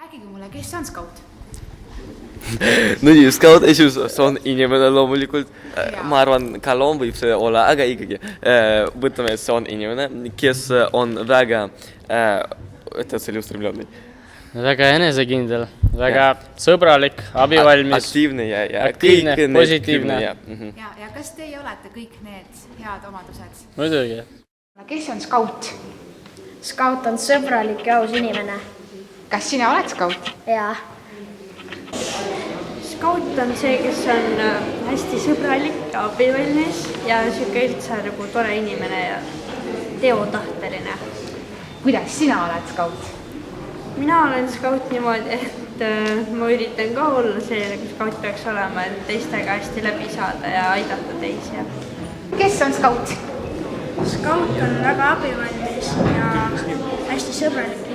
Räägige mulle, kes on skaut? No nii, skaut esius on inimene loomulikult. Ma arvan, ka loom võib see olla, aga ikkagi võtame, et see on inimene, kes on väga väga enesekindel, väga sõbralik, abivalmis, aktiivne, positiivne. Ja kas teie olete kõik need head omadused? Muidugi. Kes on skaut? Skaut on sõbralik ja aus inimene. Kas sina oled skaut? Jaa. Skaut on see, kes on hästi sõbralik ja abivalmis ja siuke üldse nagu tore inimene ja teotahteline. Kuidas sina oled skaut? Mina olen skaut niimoodi, et ma üritan ka olla see, nagu skaut peaks olema, et teistega hästi läbi saada ja aidata teisi. Kes on skaut? Skaut on väga abivalmis ja hästi sõbralik inimene.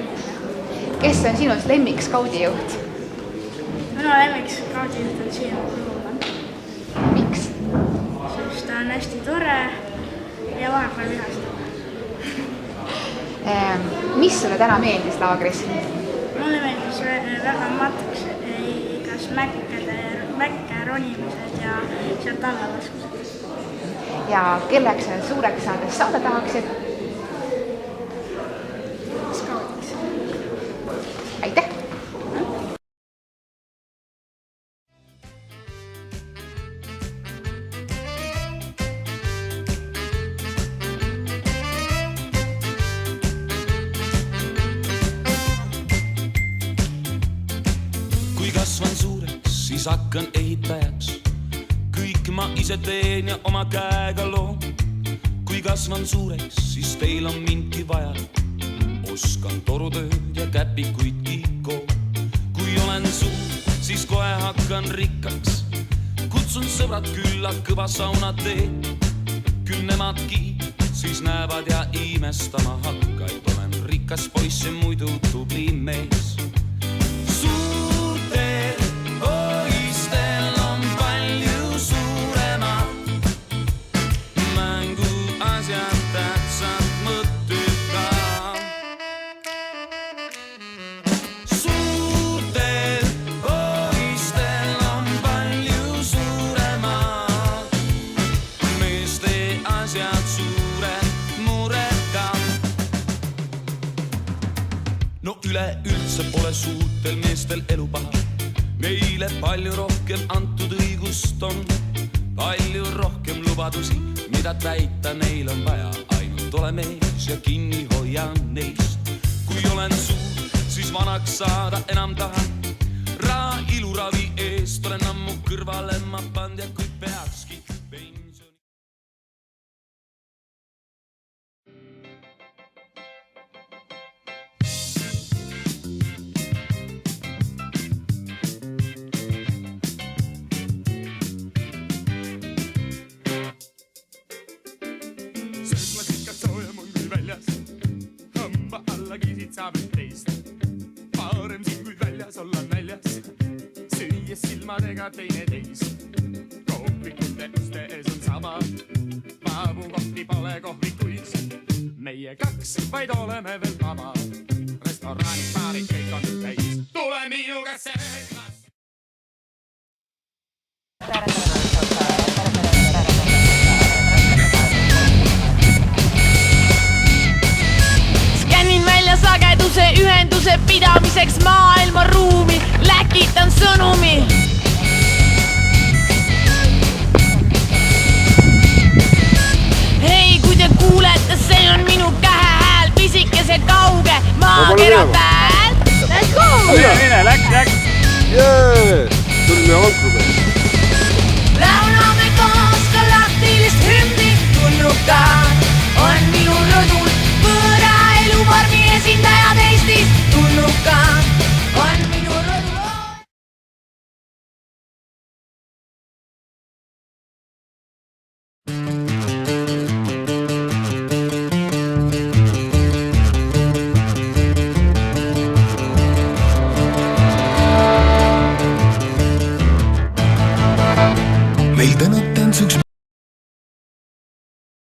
Kes on sinust lemmik skaudi juht? Minu lemmik skaudi juht on Siim Luumann. Miks? Sest ta on hästi tore ja vahepeal vihastab. Mis sulle täna meeldis laagris? Mulle meeldis väga matks, kas mäkke ronimised ja sealt alla laskused. Ja kelleks sa suureks saades saada tahaksid? Skaudiks. Aitäh! Kui kasvan suureks, siis hakkan ehitajaks. Kõik ma ise teen ja oma käega loon. Kui kasvan suureks, siis teil on mindki vaja. Oskan torutööd ja käpikuid kiiko. Kui olen suur, siis kohe hakkan rikkaks. Kutsun sõbrad külla, kõva sauna teen. Küll nemadki siis näevad ja imestama hakka, et olen rikas poiss ja muidu tubli mees. No üleüldse pole suurtel meestel elu paha. Meile palju rohkem antud õigust on. Palju rohkem lubadusi, mida täita neil on vaja. Ainult ole mees ja kinni hoia neist. Kui olen suur, siis vanaks saada enam tahan. Raha iluravi eest olen ammu kõrvale ma pand ja kui peakski pensioni. Saabed teist. Parem siin kui väljas olla näljas. Süües silmadega teine teist. Kohvikute uste ees on sama. Maabun kohvi pole kohvikuis. Meie kaks vaid oleme veel vaba. Restoraanid, baarid, kõik on täis. Tule minuga see maailma ruumi, läkitan sõnumi.